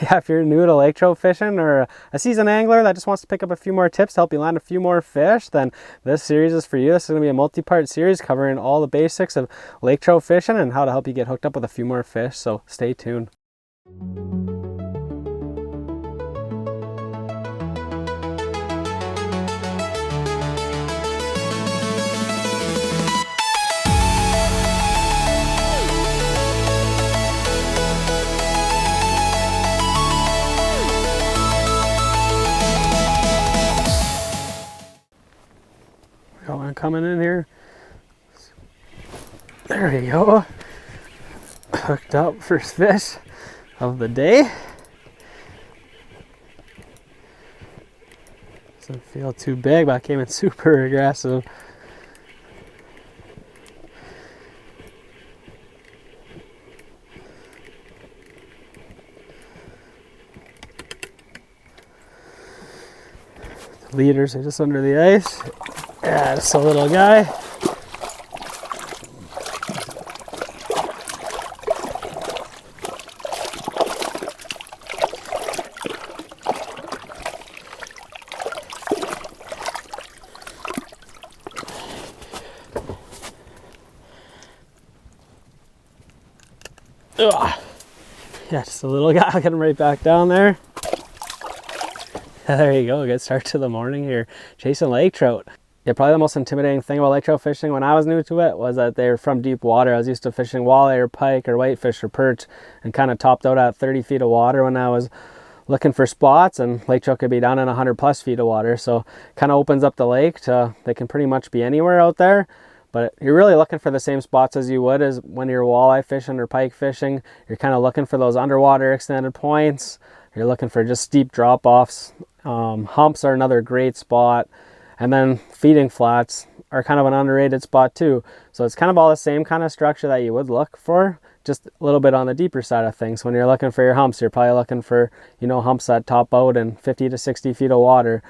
yeah, if you're new to lake trout fishing or a seasoned angler that just wants to pick up a few more tips to help you land a few more fish, then this series is for you. This is going to be a multi-part series covering all the basics of lake trout fishing and how to help you get hooked up with a few more fish, so stay tuned. Got one coming in here. There we go. Hooked up, first fish of the day. Doesn't feel too big, but I came in super aggressive. The leaders are just under the ice. Yeah, just a little guy. Ugh. Yeah, just a little guy. I'll get him right back down there. There you go. Good start to the morning here. Chasing lake trout. Yeah, probably the most intimidating thing about lake trout fishing when I was new to it was that they're from deep water. I was used to fishing walleye or pike or whitefish or perch and kind of topped out at 30 feet of water when I was looking for spots, and lake trout could be down in 100 plus feet of water. So kind of opens up the lake to, they can pretty much be anywhere out there. But you're really looking for the same spots as you would as when you're walleye fishing or pike fishing. You're kind of looking for those underwater extended points. You're looking for just steep drop-offs. Humps are another great spot. And then feeding flats are kind of an underrated spot too. So it's kind of all the same kind of structure that you would look for, just a little bit on the deeper side of things. When you're looking for your humps, you're probably looking for, you know, humps that top out in 50 to 60 feet of water.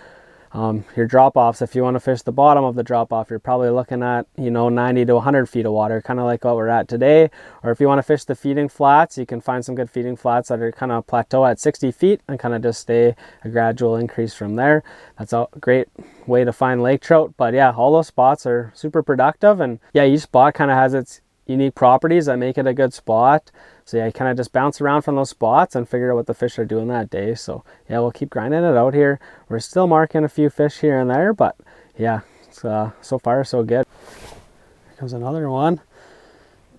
Your drop-offs, if you want to fish the bottom of the drop-off, you're probably looking at, you know, 90 to 100 feet of water, kind of like what we're at today. Or if you want to fish the feeding flats, you can find some good feeding flats that are kind of plateau at 60 feet and kind of just stay a gradual increase from there. That's a great way to find lake trout. But yeah, all those spots are super productive, and yeah, each spot kind of has its unique properties that make it a good spot. So yeah, you kind of just bounce around from those spots and figure out what the fish are doing that day. So yeah, we'll keep grinding it out here. We're still marking a few fish here and there, but yeah, it's, so far so good. Here comes another one.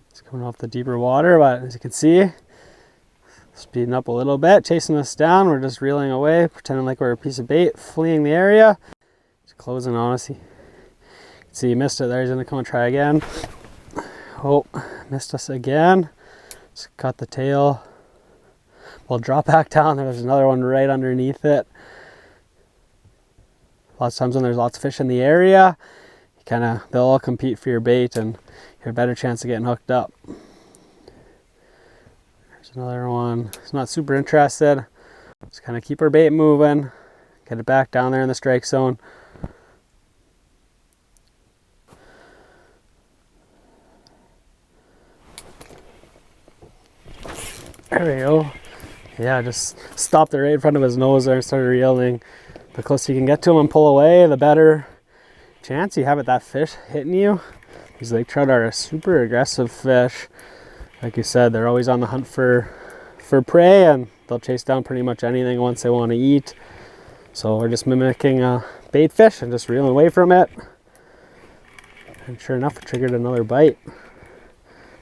It's coming off the deeper water, but as you can see, speeding up a little bit, chasing us down. We're just reeling away, pretending like we're a piece of bait, fleeing the area. Just closing on us. You can see he missed it there. He's gonna come and try again. Oh, missed us again. Just cut the tail. We'll drop back down. There's another one right underneath it. Lots of times when there's lots of fish in the area, they'll all compete for your bait and you have a better chance of getting hooked up. There's another one. It's not super interested. Just kind of keep our bait moving. Get it back down there in the strike zone. There we go. Yeah, just stopped it right in front of his nose there and started reeling. The closer you can get to him and pull away, the better chance you have at that fish hitting you. These lake trout are a super aggressive fish. Like you said, they're always on the hunt for prey, and they'll chase down pretty much anything once they want to eat. So we're just mimicking a bait fish and just reeling away from it. And sure enough, it triggered another bite.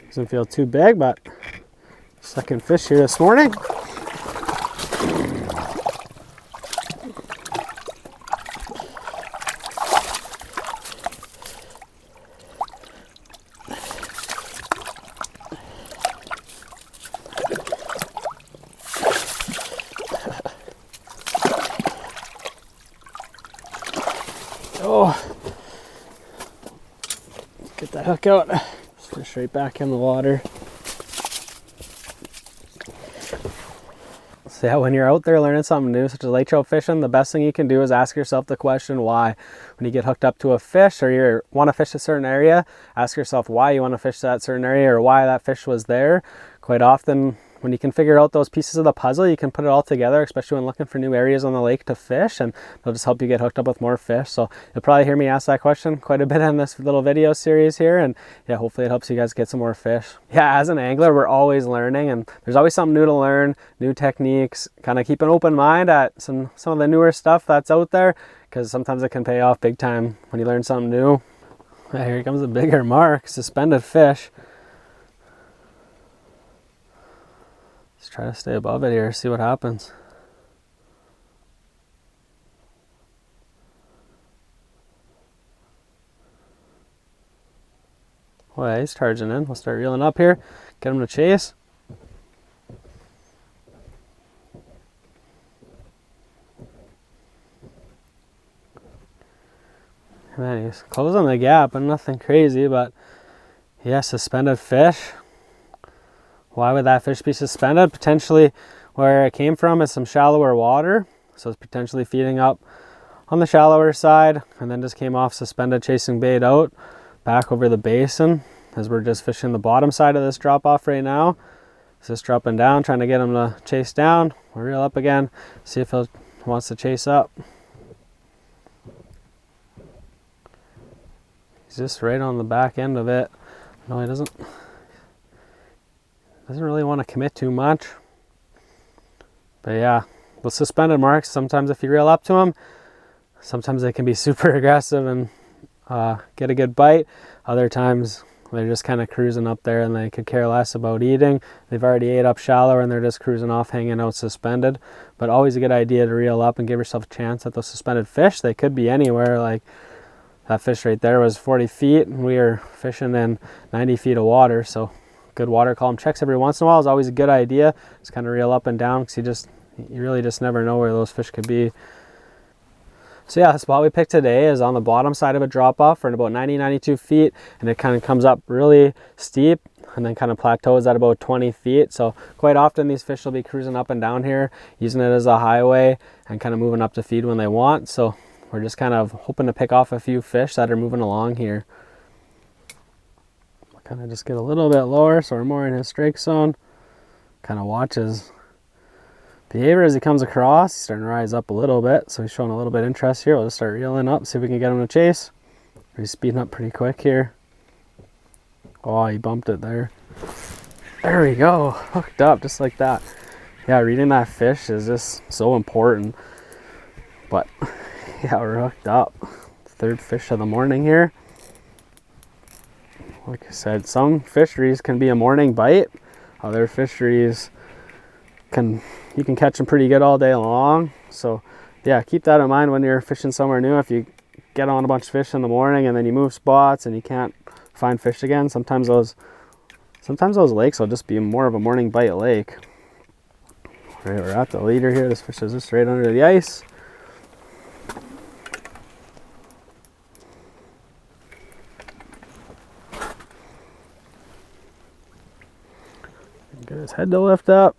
Doesn't feel too big, but second fish here this morning. Oh, get that hook out. Fish right back in the water. So yeah, when you're out there learning something new, such as lake trout fishing, the best thing you can do is ask yourself the question why. When you get hooked up to a fish or you want to fish a certain area, ask yourself why you want to fish that certain area or why that fish was there. Quite often when you can figure out those pieces of the puzzle, you can put it all together, especially when looking for new areas on the lake to fish, and it'll just help you get hooked up with more fish. So you'll probably hear me ask that question quite a bit in this little video series here, and yeah, hopefully it helps you guys get some more fish. Yeah, as an angler, we're always learning, and there's always something new to learn, new techniques. Kind of keep an open mind at some of the newer stuff that's out there, because sometimes it can pay off big time when you learn something new. Here comes a bigger mark, suspended fish. Let's try to stay above it here, see what happens. Oh yeah, he's charging in. We'll start reeling up here, get him to chase. Man, he's closing the gap, and nothing crazy, but yeah, suspended fish. Why would that fish be suspended? Potentially where it came from is some shallower water, so it's potentially feeding up on the shallower side, and then just came off suspended chasing bait out back over the basin, as we're just fishing the bottom side of this drop off right now. It's just dropping down, trying to get him to chase down. We'll reel up again, see if he wants to chase up. He's just right on the back end of it. No, he doesn't really want to commit too much. But yeah, the suspended marks, sometimes if you reel up to them, sometimes they can be super aggressive and get a good bite. Other times they're just kind of cruising up there and they could care less about eating. They've already ate up shallower and they're just cruising off, hanging out suspended. But always a good idea to reel up and give yourself a chance at those suspended fish. They could be anywhere. Like that fish right there was 40 feet and we were fishing in 90 feet of water. So good water column checks every once in a while is always a good idea. Just kind of reel up and down, because you really just never know where those fish could be. So yeah, the spot we picked today is on the bottom side of a drop off for about 90-92 feet, and it kind of comes up really steep and then kind of plateaus at about 20 feet. So quite often these fish will be cruising up and down here, using it as a highway and kind of moving up to feed when they want. So we're just kind of hoping to pick off a few fish that are moving along here. We'll kind of just get a little bit lower so we're more in his strike zone. Kind of watch his behavior as he comes across. He's starting to rise up a little bit, so he's showing a little bit of interest here. We'll just start reeling up, see if we can get him to chase. He's speeding up pretty quick here. Oh, he bumped it there. There we go, hooked up just like that. Yeah, reading that fish is just so important. But yeah, we're hooked up. Third fish of the morning here. Like I said, some fisheries can be a morning bite. Other fisheries you can catch them pretty good all day long. So yeah, keep that in mind when you're fishing somewhere new. If you get on a bunch of fish in the morning and then you move spots and you can't find fish again, sometimes those lakes will just be more of a morning bite lake. All right, we're at the leader here. This fish is just right under the ice. Get his head to lift up.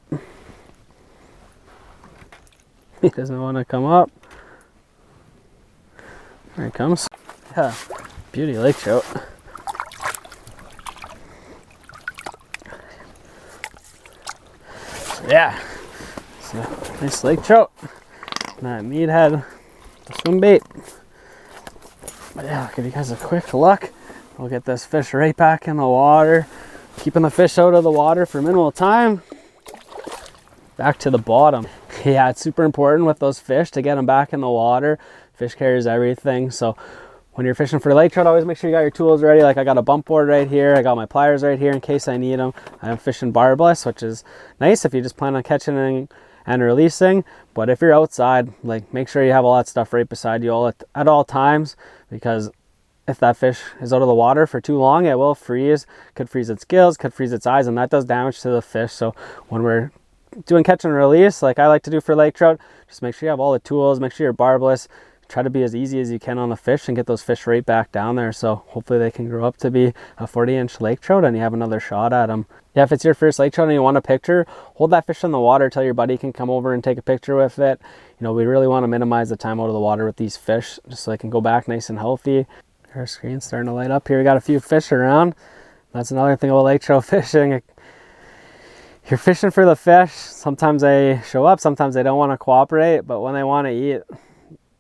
He doesn't want to come up. There he comes. Yeah, beauty lake trout. Yeah, it's a nice lake trout. That meathead swim bait. But yeah, I'll give you guys a quick look. We'll get this fish right back in the water. Keeping the fish out of the water for minimal time. Back to the bottom. Yeah, it's super important with those fish to get them back in the water. Fish carries everything. So when you're fishing for lake trout, always make sure you got your tools ready. Like I got a bump board right here. I got my pliers right here in case I need them. I'm fishing barbless, which is nice if you just plan on catching and releasing. But if you're outside, like make sure you have all that stuff right beside you at all times, because if that fish is out of the water for too long, it will freeze. Could freeze its gills, could freeze its eyes, and that does damage to the fish. So when we're doing catch and release, like I like to do for lake trout, just make sure you have all the tools, make sure you're barbless, try to be as easy as you can on the fish and get those fish right back down there. So hopefully they can grow up to be a 40-inch lake trout and you have another shot at them. Yeah, if it's your first lake trout and you want a picture, hold that fish in the water till your buddy can come over and take a picture with it. You know, we really want to minimize the time out of the water with these fish just so they can go back nice and healthy. Our screen's starting to light up here. We got a few fish around. That's another thing about lake trout fishing. you're fishing for the fish. Sometimes they show up, sometimes they don't want to cooperate, but when they want to eat,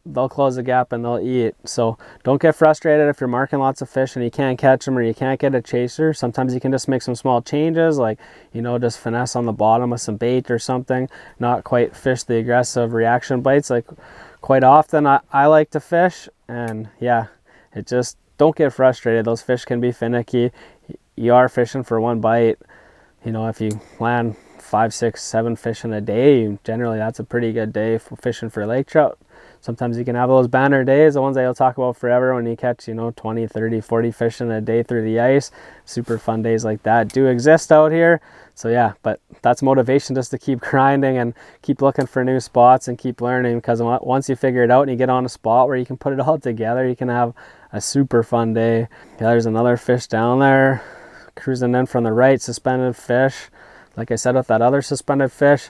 they'll close the gap and they'll eat. So don't get frustrated if you're marking lots of fish and you can't catch them or you can't get a chaser. Sometimes you can just make some small changes, like, you know, just finesse on the bottom with some bait or something, not quite fish the aggressive reaction bites like quite often I like to fish. And yeah, it just, don't get frustrated. Those fish can be finicky. You are fishing for one bite. You know, if you land 5, 6, 7 fish in a day, generally that's a pretty good day for fishing for lake trout. Sometimes you can have those banner days, the ones that you'll talk about forever, when you catch, you know, 20, 30, 40 fish in a day through the ice. Super fun days like that do exist out here. So yeah, but that's motivation, just to keep grinding and keep looking for new spots and keep learning, because once you figure it out and you get on a spot where you can put it all together, you can have a super fun day. Yeah, there's another fish down there cruising in from the right, suspended fish. Like I said with that other suspended fish,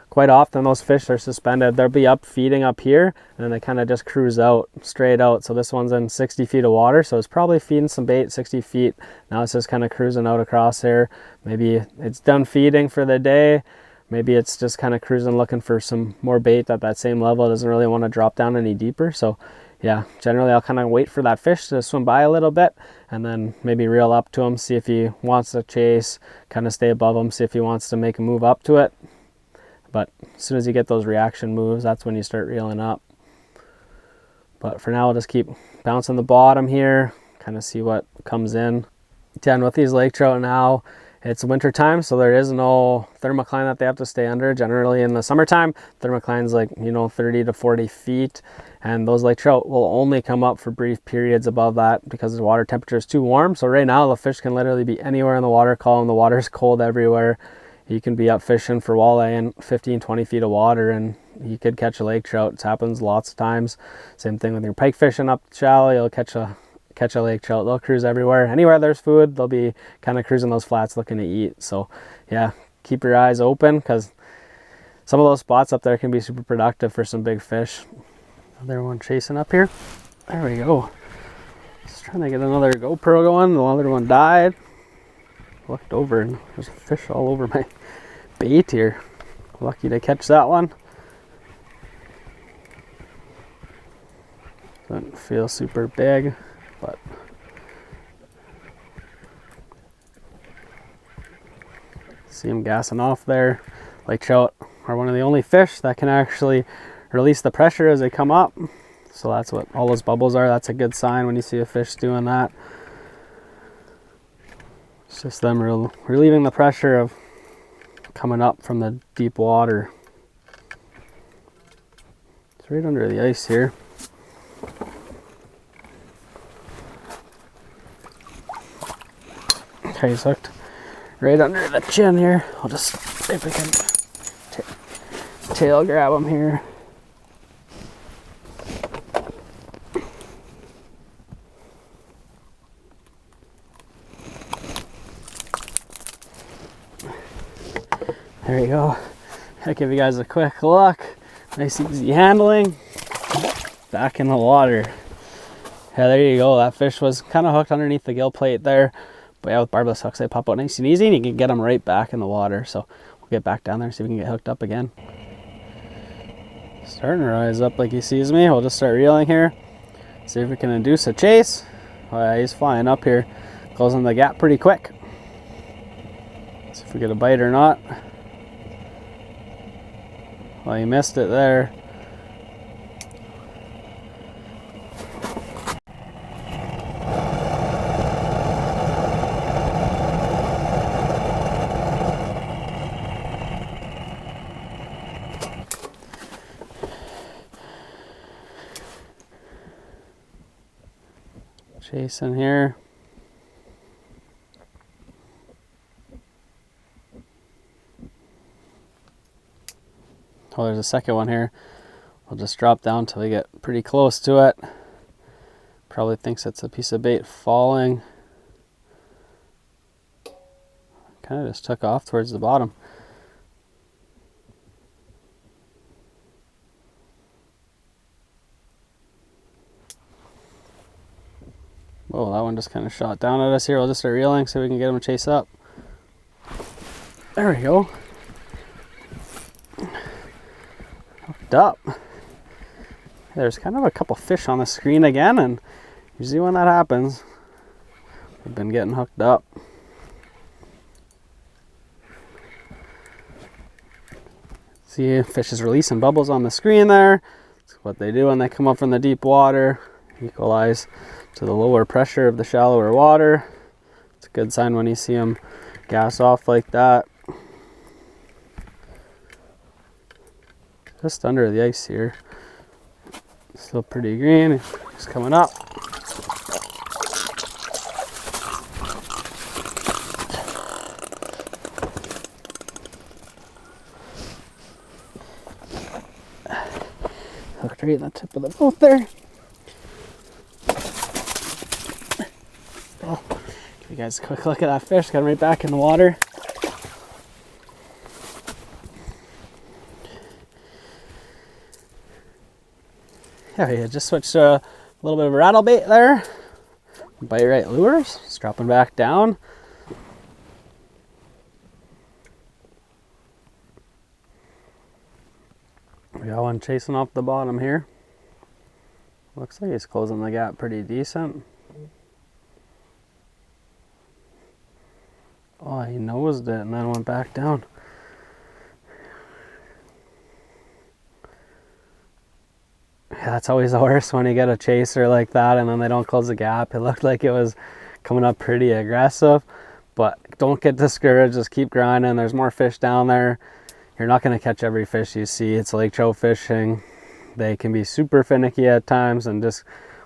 quite often those fish are suspended. They'll be up feeding up here, and then they kind of just cruise out, straight out. So this one's in 60 feet of water, so it's probably feeding some bait 60 feet. Now it's just kind of cruising out across here. Maybe it's done feeding for the day. Maybe it's just kind of cruising looking for some more bait at that same level. It doesn't really want to drop down any deeper. So yeah, generally I'll kind of wait for that fish to swim by a little bit and then maybe reel up to him, see if he wants to chase, kind of stay above him, see if he wants to make a move up to it. But as soon as you get those reaction moves, that's when you start reeling up. But for now, I'll just keep bouncing the bottom here, kind of see what comes in. And with these lake trout now, it's winter time, so there is no thermocline that they have to stay under. Generally in the summertime, thermocline's like, you know, 30 to 40 feet. And those lake trout will only come up for brief periods above that because the water temperature is too warm. So right now, the fish can literally be anywhere in the water column. The water's cold everywhere. You can be up fishing for walleye in 15, 20 feet of water and you could catch a lake trout. It happens lots of times. Same thing with your pike fishing up shallow, you'll catch a lake trout. They'll cruise everywhere. Anywhere there's food, they'll be kind of cruising those flats looking to eat. So yeah, keep your eyes open, because some of those spots up there can be super productive for some big fish. Another one chasing up here. There we go. Just trying to get another GoPro going. The other one died. Looked over and there's a fish all over my bait here. Lucky to catch that one. Doesn't feel super big, but see him gassing off there. Lake trout are one of the only fish that can actually release the pressure as they come up. So that's what all those bubbles are. That's a good sign when you see a fish doing that. It's just them relieving the pressure of coming up from the deep water. It's right under the ice here. Okay, he's hooked right under the chin here. I'll just see if we can tail grab him here. There you go. I'll give you guys a quick look. Nice easy handling. Back in the water. Yeah, there you go. That fish was kind of hooked underneath the gill plate there. But yeah, with barbless hooks, they pop out nice and easy, and you can get them right back in the water. So we'll get back down there and see if we can get hooked up again. Starting to rise up like he sees me. We'll just start reeling here. See if we can induce a chase. Oh yeah, he's flying up here. Closing the gap pretty quick. See if we get a bite or not. Well, he missed it there. Chasing here. Oh, there's a second one here. We'll just drop down till we get pretty close to it. Probably thinks it's a piece of bait falling. Kind of just took off towards the bottom. Whoa, that one just kind of shot down at us here. We'll just start reeling so we can get him to chase up. There we go. hooked up. There's kind of a couple fish on the screen again, and usually when that happens, we've been getting hooked up. See, fish is releasing bubbles on the screen there. That's what they do when they come up from the deep water, equalize to the lower pressure of the shallower water. It's a good sign when you see them gas off like that. Just under the ice here. Still pretty green. It's coming up. Hooked right in the tip of the boat there. Oh, give you guys a quick look at that fish. Got him right back in the water. Yeah, you just switched to a little bit of a rattle bait there. Bite right lures. Just dropping back down. We got one chasing off the bottom here. Looks like he's closing the gap pretty decent. Oh, he nosed it and then went back down. Yeah, that's always the worst when you get a chaser like that and then they don't close the gap. It looked like it was coming up pretty aggressive, but don't get discouraged. Just keep grinding. There's more fish down there. You're not going to catch every fish you see. It's lake trout fishing. They can be super finicky at times and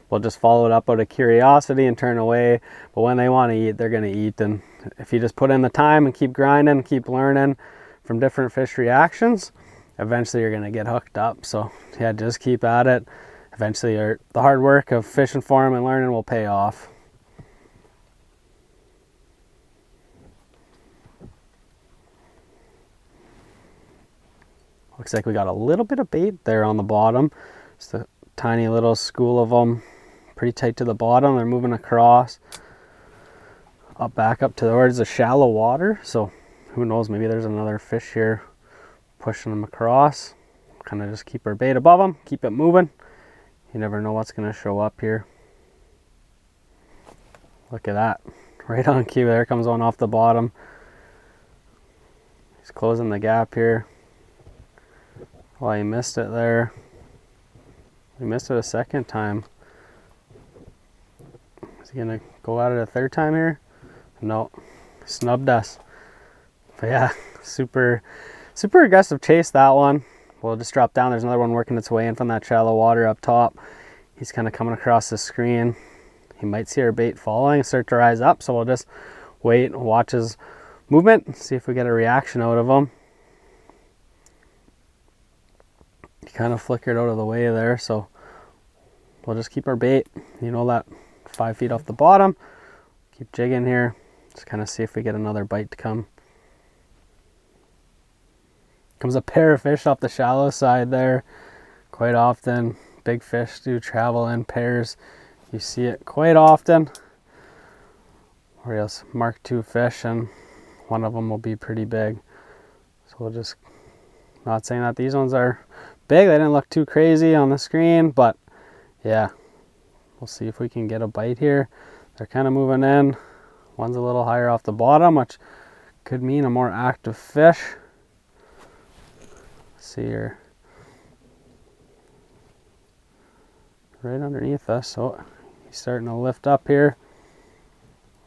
we'll just follow it up out of curiosity and turn away. But when they want to eat, they're going to eat. And if you just put in the time and keep grinding, keep learning from different fish reactions, eventually you're going to get hooked up. So yeah, just keep at it. Eventually the hard work of fishing for them and learning will pay off. Looks like we got a little bit of bait there on the bottom. Just a tiny little school of them, pretty tight to the bottom. They're moving across, back up towards the shallow water. So who knows, maybe there's another fish here pushing them across. Kind of just keep our bait above them, keep it moving. You never know what's going to show up here. Look at that, right on cue. There comes one off the bottom. He's closing the gap here. Oh, he missed it there. He missed it a second time. Is he gonna go at it a third time here? No, snubbed us. But yeah, super aggressive chase, that one. We'll just drop down. There's another one working its way in from that shallow water up top. He's kind of coming across the screen. He might see our bait falling, start to rise up, so we'll just wait and watch his movement, see if we get a reaction out of him. He kind of flickered out of the way there, so we'll just keep our bait, you know, that 5 feet off the bottom. Keep jigging here, just kind of see if we get another bite to come. Comes a pair of fish off the shallow side there. Quite often, big fish do travel in pairs. You see it quite often. Or else mark 2 fish and one of them will be pretty big. So we'll just, not saying that these ones are big, they didn't look too crazy on the screen, but yeah, we'll see if we can get a bite here. They're kind of moving in. One's a little higher off the bottom, which could mean a more active fish. Let's see here. Right underneath us, so he's starting to lift up here.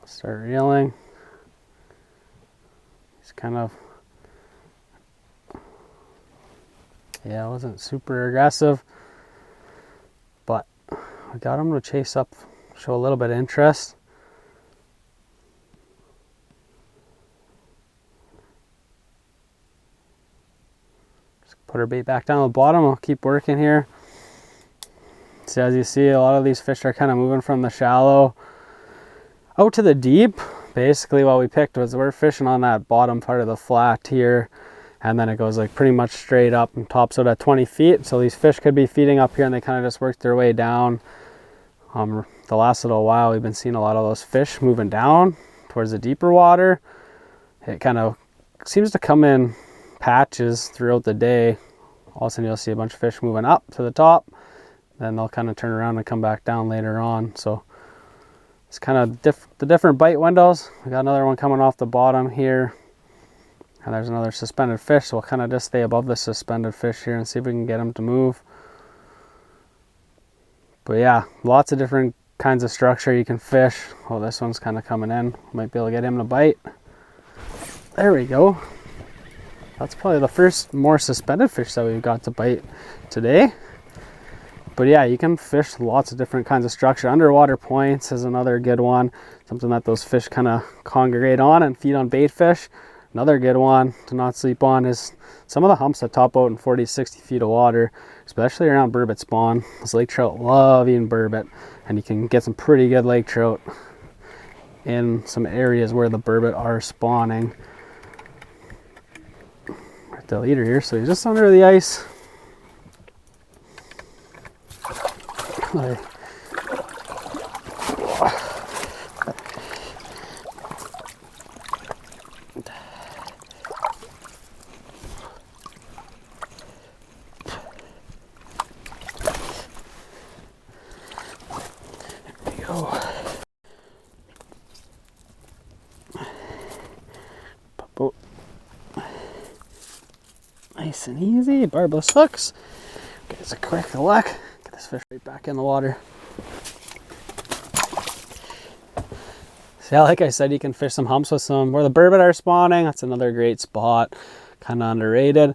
Start reeling. He's kind of, yeah, it wasn't super aggressive, but I got him to chase up, show a little bit of interest. Just put our bait back down at the bottom. I'll keep working here. So as you see, a lot of these fish are kind of moving from the shallow out to the deep. Basically what we picked was we're fishing on that bottom part of the flat here, and then it goes like pretty much straight up and tops out at 20 feet. So these fish could be feeding up here and they kind of just work their way down. The last little while we've been seeing a lot of those fish moving down towards the deeper water. It kind of seems to come in patches throughout the day. all of a sudden you'll see a bunch of fish moving up to the top, then they'll kind of turn around and come back down later on. So it's kind of the different bite windows. We got another one coming off the bottom here, and there's another suspended fish, so we'll kind of just stay above the suspended fish here and see if we can get them to move. But yeah, lots of different kinds of structure you can fish. Oh, this one's kind of coming in. Might be able to get him to bite. There we go. That's probably the first more suspended fish that we've got to bite today. But yeah, you can fish lots of different kinds of structure. Underwater points is another good one. Something that those fish kind of congregate on and feed on bait fish. Another good one to not sleep on is some of the humps that top out in 40, 60 feet of water, especially around burbot spawn. Those lake trout love eating burbot, and you can get some pretty good lake trout in some areas where the burbot are spawning. Right, the leader here, so he's just under the ice. There we go. Pop out. Nice and easy, barbless hooks. Give us a quick look. Get this fish right back in the water. So yeah, like I said, you can fish some humps with some where the burbot are spawning. That's another great spot, kind of underrated.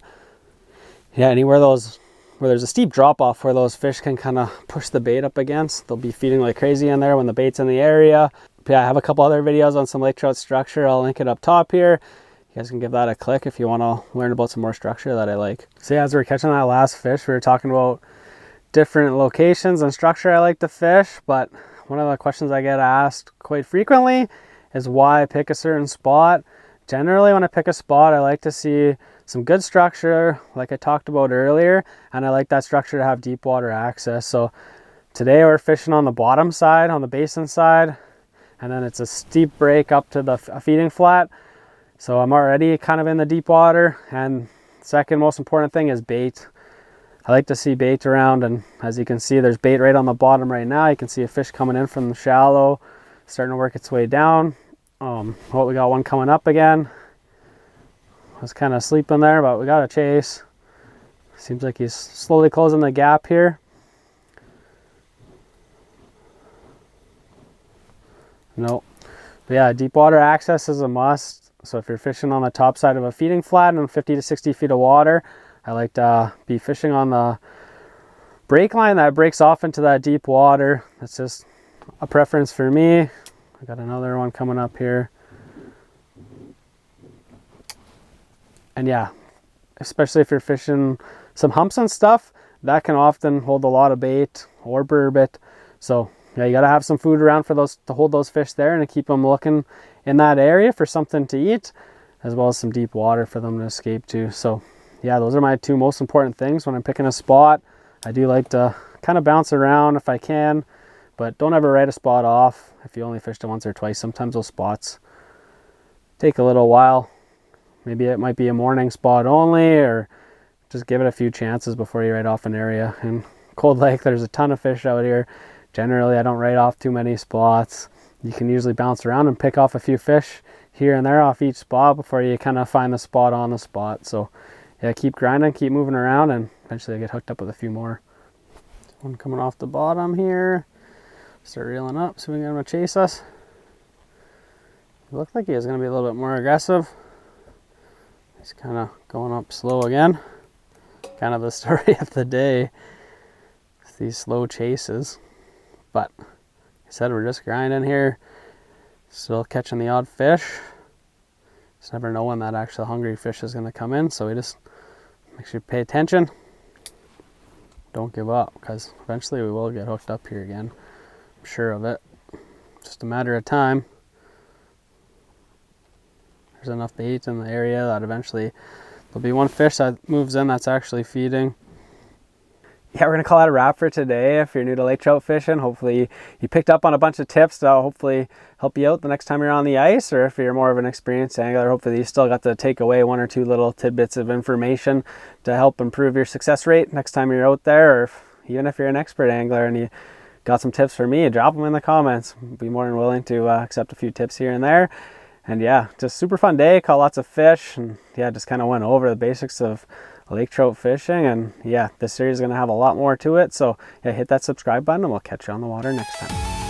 Yeah, anywhere where there's a steep drop off where those fish can kind of push the bait up against. They'll be feeding like crazy in there when the bait's in the area. But yeah, I have a couple other videos on some lake trout structure. I'll link it up top here. You guys can give that a click if you want to learn about some more structure that I like. So yeah, as we're catching that last fish, we were talking about different locations and structure I like to fish, but one of the questions I get asked quite frequently is why I pick a certain spot. Generally, when I pick a spot, I like to see some good structure, like I talked about earlier, and I like that structure to have deep water access. So today we're fishing on the bottom side, on the basin side, and then it's a steep break up to the feeding flat. So I'm already kind of in the deep water, and second most important thing is bait. I like to see bait around, and as you can see, there's bait right on the bottom right now. You can see a fish coming in from the shallow, starting to work its way down. Well, we got one coming up again. I was kind of sleeping there, but we got a chase. Seems like he's slowly closing the gap here. Nope. But yeah, deep water access is a must. So if you're fishing on the top side of a feeding flat in 50 to 60 feet of water, I like to be fishing on the break line that breaks off into that deep water. That's just a preference for me. I got another one coming up here. And yeah, especially if you're fishing some humps and stuff, that can often hold a lot of bait or burbot. So yeah, you gotta have some food around for those to hold those fish there and to keep them looking in that area for something to eat, as well as some deep water for them to escape to. So yeah, those are my two most important things when I'm picking a spot. I do like to kind of bounce around if I can, but don't ever write a spot off if you only fished it once or twice. Sometimes those spots take a little while. Maybe it might be a morning spot only, or just give it a few chances before you write off an area. In Cold Lake, there's a ton of fish out here. Generally, I don't write off too many spots. You can usually bounce around and pick off a few fish here and there off each spot before you kind of find the spot on the spot. So yeah, keep grinding, keep moving around, and eventually I get hooked up with a few more. One coming off the bottom here. Start reeling up so we can get him to chase us. It looked like he was going to be a little bit more aggressive. He's kind of going up slow again. Kind of the story of the day, these slow chases. But like I said, we're just grinding here, still catching the odd fish. Just never know when that actual hungry fish is going to come in, so we just make sure you pay attention. Don't give up, because eventually we will get hooked up here again. I'm sure of it. Just a matter of time. There's enough bait in the area that eventually there'll be one fish that moves in that's actually feeding. yeah, we're gonna call it a wrap for today. If you're new to lake trout fishing, hopefully you picked up on a bunch of tips that'll hopefully help you out the next time you're on the ice, or if you're more of an experienced angler, hopefully you still got to take away 1 or 2 little tidbits of information to help improve your success rate next time you're out there. Or even if you're an expert angler and you got some tips for me, drop them in the comments. I'd be more than willing to accept a few tips here and there. And yeah, just super fun day, caught lots of fish, and yeah, just kind of went over the basics of lake trout fishing. And yeah, this series is going to have a lot more to it, so yeah, hit that subscribe button and we'll catch you on the water next time.